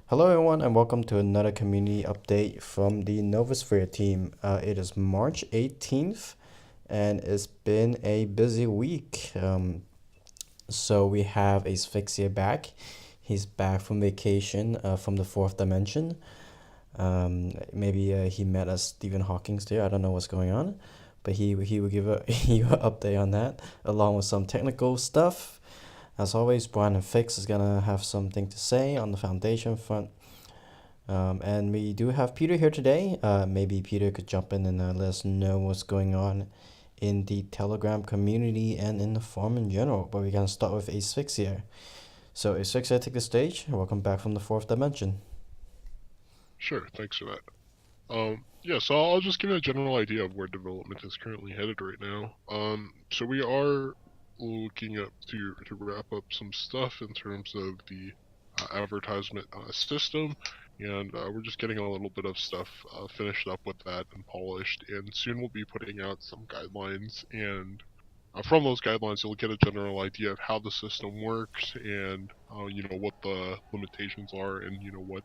Hello, everyone, and welcome to another community update from the Novosphere team. It is March 18th, and it's been a busy week. So we have Asphyxia back. He's back from vacation from the fourth dimension. Maybe he met us Stephen Hawking's there. I don't know what's going on, but he will give a you an update on that along with some technical stuff. As always, Brian and Fix is gonna have something to say on the foundation front. And we do have Peter here today. Maybe Peter could jump in and let us know what's going on in the Telegram community and in the forum in general. But we're gonna start with Asphyxia. So Asphyxia, take the stage. Welcome back from the fourth dimension. Sure, thanks for that. Yeah, so I'll just give you a general idea of where development is currently headed right now. So we are looking up to wrap up some stuff in terms of the advertisement system, and we're just getting a little bit of stuff finished up with that and polished. And soon we'll be putting out some guidelines, and from those guidelines you'll get a general idea of how the system works and what the limitations are and what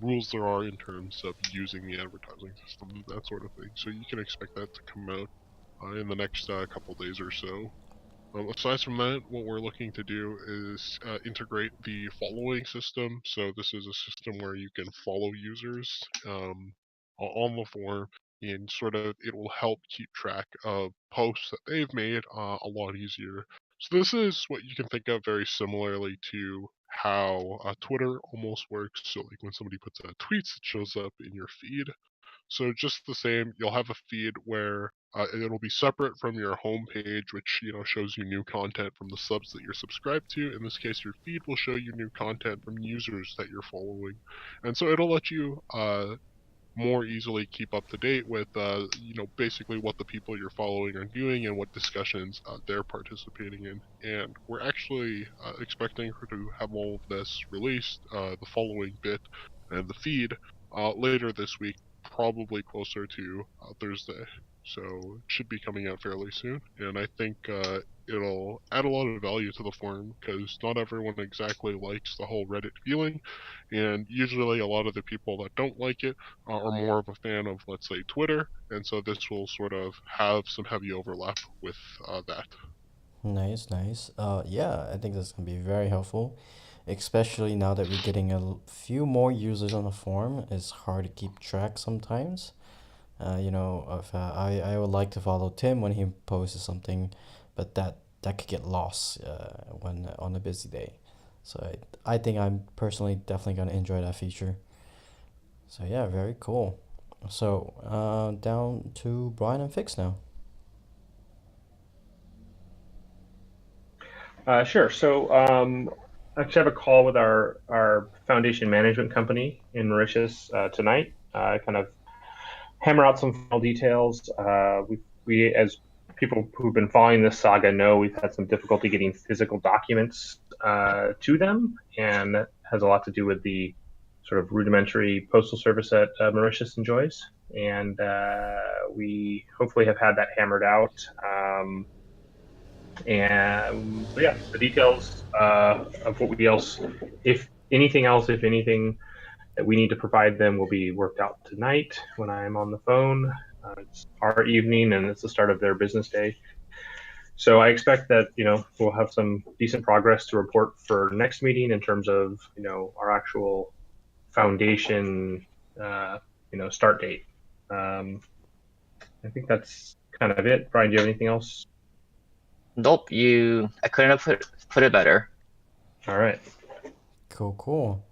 rules there are in terms of using the advertising system, that sort of thing. So you can expect that to come out in the next couple days or so. Aside from that, what we're looking to do is integrate the following system. So this is a system where you can follow users on the forum, and sort of it will help keep track of posts that they've made a lot easier. So this is what you can think of very similarly to how Twitter almost works. So like when somebody puts out tweets, it shows up in your feed. So just the same, you'll have a feed where it'll be separate from your home page, which shows you new content from the subs that you're subscribed to. In this case, your feed will show you new content from users that you're following, and so it'll let you more easily keep up to date with basically what the people you're following are doing and what discussions they're participating in. And we're actually expecting to have all of this released, the following bit and the feed, later this week, probably closer to Thursday. So it should be coming out fairly soon, and I think it'll add a lot of value to the forum because not everyone exactly likes the whole Reddit feeling, and usually a lot of the people that don't like it are more of a fan of, let's say, Twitter, and so this will sort of have some heavy overlap with that. Nice, nice. Yeah, I think that's gonna be very helpful, especially now that we're getting few more users on the forum. It's hard to keep track sometimes. I would like to follow Tim when he posts something, but that could get lost when on a busy day. So I think I'm personally definitely gonna enjoy that feature. So yeah, very cool. So down to Brian and Fix now. Sure. I actually have a call with our foundation management company in Mauritius tonight. Kind of hammer out some final details. As people who've been following this saga know, we've had some difficulty getting physical documents to them, and that has a lot to do with the sort of rudimentary postal service that Mauritius enjoys. And we hopefully have had that hammered out. Yeah, the details of what we else, if anything else, if anything that we need to provide them, will be worked out tonight when I'm on the phone. It's our evening and it's the start of their business day. So I expect that we'll have some decent progress to report for next meeting in terms of our actual foundation start date. Um, I think that's kind of it. Brian, do you have anything else? Nope, I couldn't have put it better. All right. Cool, cool.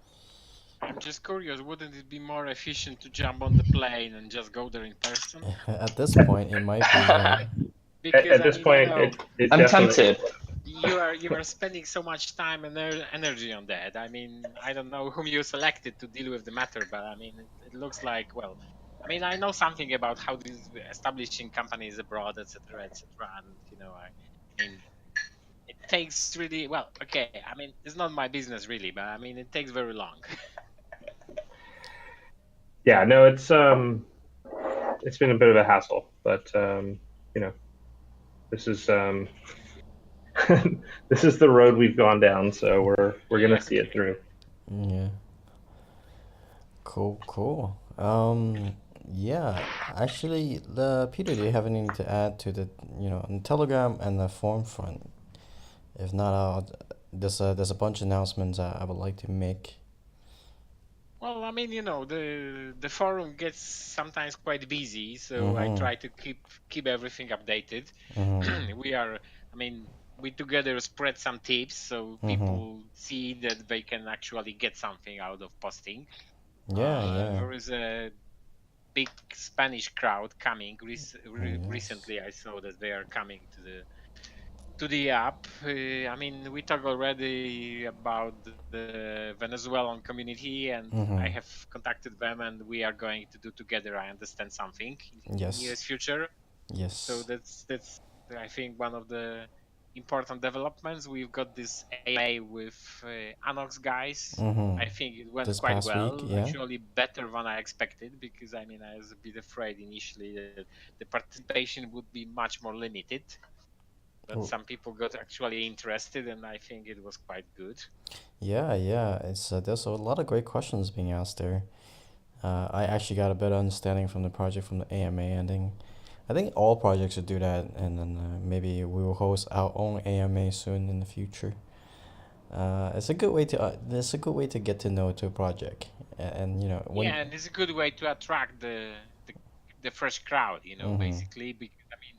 I'm just curious, wouldn't it be more efficient to jump on the plane and just go there in person? At this point, it might be. Because At this point, it I'm definitely. tempted. you are spending so much time and energy on that. I mean, I don't know whom you selected to deal with the matter, but I mean, it looks like, well, I mean, I know something about how these establishing companies abroad, etc., etc., and I mean, it takes really well. Okay, I mean, it's not my business really, but I mean, it takes very long. Yeah, no, it's been a bit of a hassle, but this is this is the road we've gone down, so we're gonna see it through. Yeah. Cool. Yeah, actually, Peter, do you have anything to add to the, on Telegram and the forum front? If not, there's a bunch of announcements I would like to make. Well, I mean, the forum gets sometimes quite busy, so I Mm-hmm. try to keep everything updated. Mm-hmm. I mean, we together spread some tips so Mm-hmm. people see that they can actually get something out of posting. Yeah. There is a big Spanish crowd coming. Yes. Recently, I saw that they are coming to the app. I mean, we talked already about the Venezuelan community, and I Mm-hmm. have contacted them, and we are going to do together. I understand something in Yes. nearest future. So Yes. that's I think one of the important developments. We've got this AMA with Anox guys. Mm-hmm. I think it went This quite past week, well, yeah. actually better than I expected, because I mean I was a bit afraid initially that the participation would be much more limited, but Oh, some people got actually interested, and I think it was quite good. yeah. It's there's a lot of great questions being asked there. I actually got a better understanding from the project from the AMA ending. I think all projects should do that, and then maybe we will host our own AMA soon in the future. It's a good way to it's a good way to get to know to a project, and when. Yeah, and it's a good way to attract the, the fresh crowd, Mm-hmm. basically, because I mean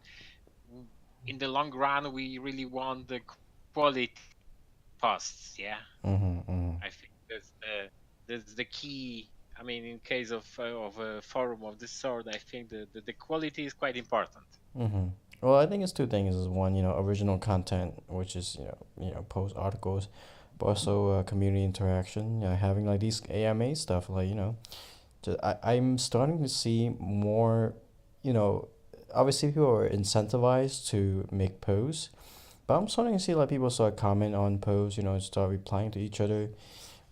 in the long run, we really want the quality posts. Yeah, Mm-hmm. Mm-hmm. I think that's the key. I mean, in case of a forum of this sort, I think the quality is quite important. Mm-hmm. Well, I think it's two things. Is one, original content, which is post articles, but also community interaction. Having like these AMA stuff, like I'm starting to see more, you know, obviously people are incentivized to make posts, but I'm starting to see like people start comment on posts, start replying to each other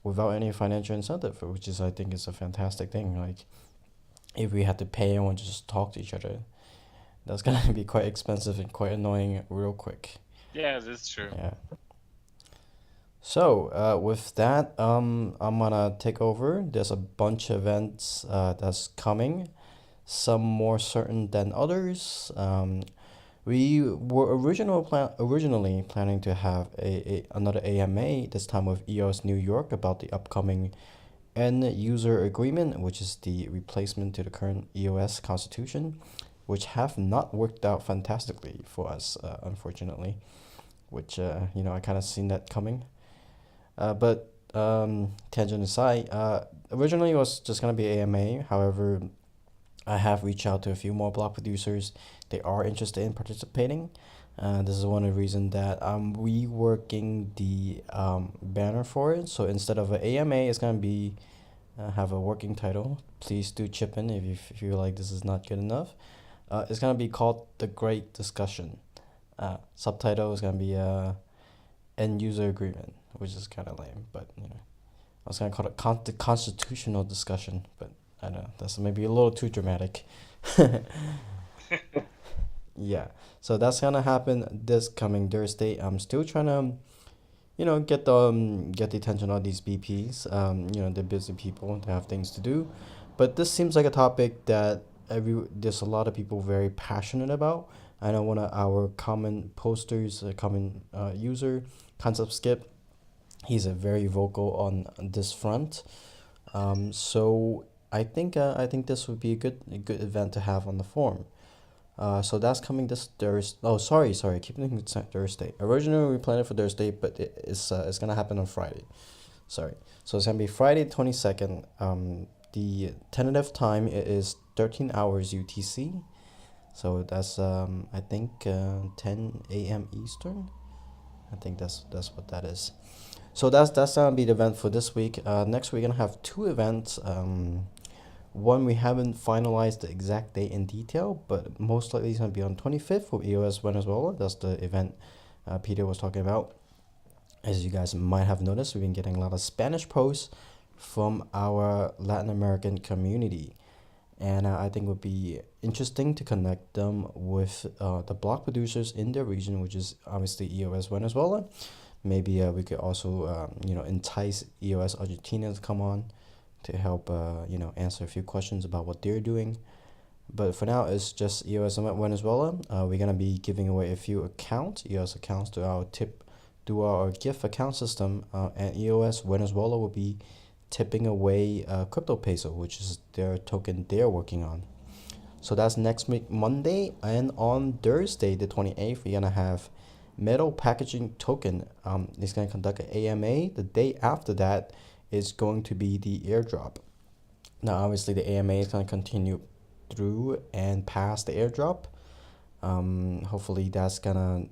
without any financial incentive, which is I think is a fantastic thing. Like if we had to pay anyone to just talk to each other, that's gonna be quite expensive and quite annoying real quick. Yeah, that's true. Yeah. So, with that, I'm gonna take over. There's a bunch of events that's coming, some more certain than others. We were originally planning to have another AMA, this time with EOS New York, about the upcoming end user agreement, which is the replacement to the current EOS constitution, which have not worked out fantastically for us, unfortunately. Which I kind of seen that coming. But tangent aside, originally it was just gonna be AMA. However, I have reached out to a few more block producers. They are interested in participating. This is one of the reasons that I'm reworking the banner for it. So instead of an AMA, it's gonna be have a working title. Please do chip in if you feel like this is not good enough. It's gonna be called The Great Discussion. Subtitle is gonna be End User Agreement, which is kind of lame, but I was gonna call it the constitutional discussion, but I don't know, that's maybe a little too dramatic. Yeah, so that's gonna happen this coming Thursday. I'm still trying to, get the attention of these BPs. They're busy people, they have things to do, but this seems like a topic that there's a lot of people very passionate about. I know one of our common posters, a common user, Concept Skip, he's a very vocal on this front. So I think this would be a good event to have on the forum. So that's coming this Thursday. Oh, sorry. Keep thinking it's Thursday. Originally we planned it for Thursday, but it's gonna happen on Friday. Sorry. So it's gonna be Friday 22nd. The tentative time is 13 hours UTC. So that's I think 10 a.m. Eastern. I think that's what that is. So that's gonna be the event for this week. Next we're gonna have two events. One we haven't finalized the exact date in detail, but most likely it's gonna be on 25th for EOS Venezuela. That's the event Peter was talking about. As you guys might have noticed, we've been getting a lot of Spanish posts from our Latin American community, and I think it would be interesting to connect them with the block producers in their region, which is obviously EOS Venezuela. Maybe we could also entice EOS Argentina to come on to help answer a few questions about what they're doing. But for now, it's just EOS Venezuela. We're gonna be giving away a few EOS accounts to our gift account system, and EOS Venezuela will be tipping away Crypto Peso, which is their token they're working on. So that's next week Monday, and on Thursday the 28th, we're gonna have Metal Packaging Token. It's gonna conduct an AMA. The day after that is going to be the airdrop. Now, obviously, the AMA is gonna continue through and past the airdrop. Hopefully, that's gonna,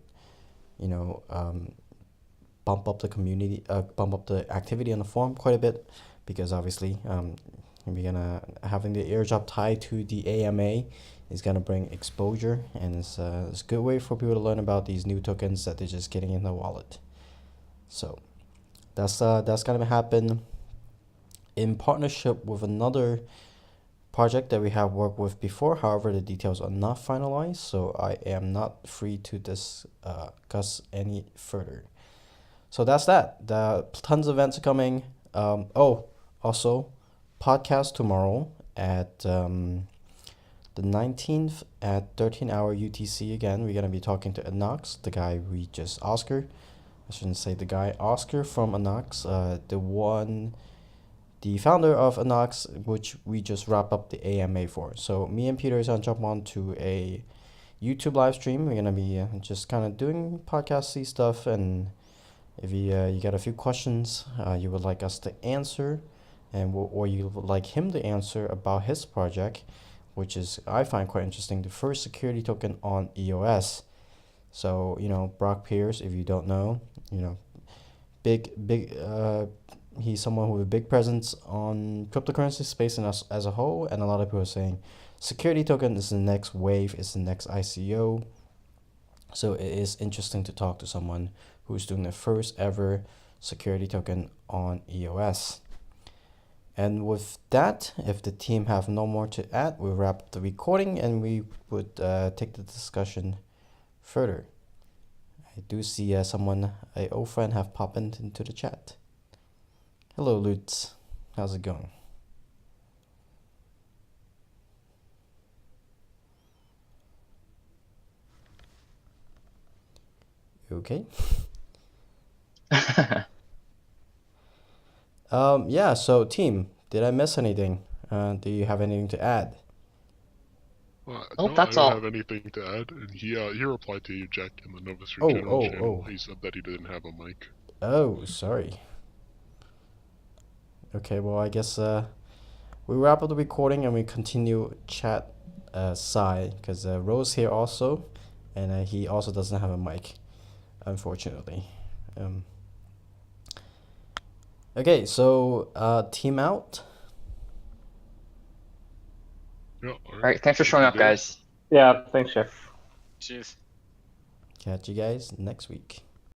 bump up the community, bump up the activity on the forum quite a bit, because obviously, we're gonna having the airdrop tied to the AMA is gonna bring exposure, and it's a good way for people to learn about these new tokens that they're just getting in the wallet. So that's gonna happen in partnership with another project that we have worked with before. However, the details are not finalized, so I am not free to discuss any further. So that's that. Tons of events are coming. Also, podcast tomorrow at the 19th at 13-hour UTC again. We're going to be talking to Anox, the guy Oscar. I shouldn't say the guy, Oscar from Anox, the founder of Anox, which we just wrap up the AMA for. So me and Peter is going to jump on to a YouTube live stream. We're going to be just kind of doing podcasty stuff, and if you got a few questions you would like us to answer, or you would like him to answer about his project, which is, I find quite interesting, the first security token on EOS. So, Brock Pierce, if you don't know, big he's someone with a big presence on cryptocurrency space and us as a whole, and a lot of people are saying security token is the next wave, it's the next ICO. So it is interesting to talk to someone who's doing the first ever security token on EOS. And with that, if the team have no more to add, we'll wrap up the recording and we would take the discussion further. I do see an old friend have popped into the chat. Hello, Lutz. How's it going? You okay? Yeah, so team, did I miss anything? Do you have anything to add? Nope, No, that's I all. don't have anything to add. And he replied to you, Jack, in the Novosphere General channel. He said that he didn't have a mic. Oh, sorry. Okay, well, I guess we wrap up the recording and we continue chat side, because Rose here also, and he also doesn't have a mic, unfortunately. Okay, so team out. Yeah, All right, thanks for showing up, guys. Yeah, thanks, Jeff. Cheers. Catch you guys next week.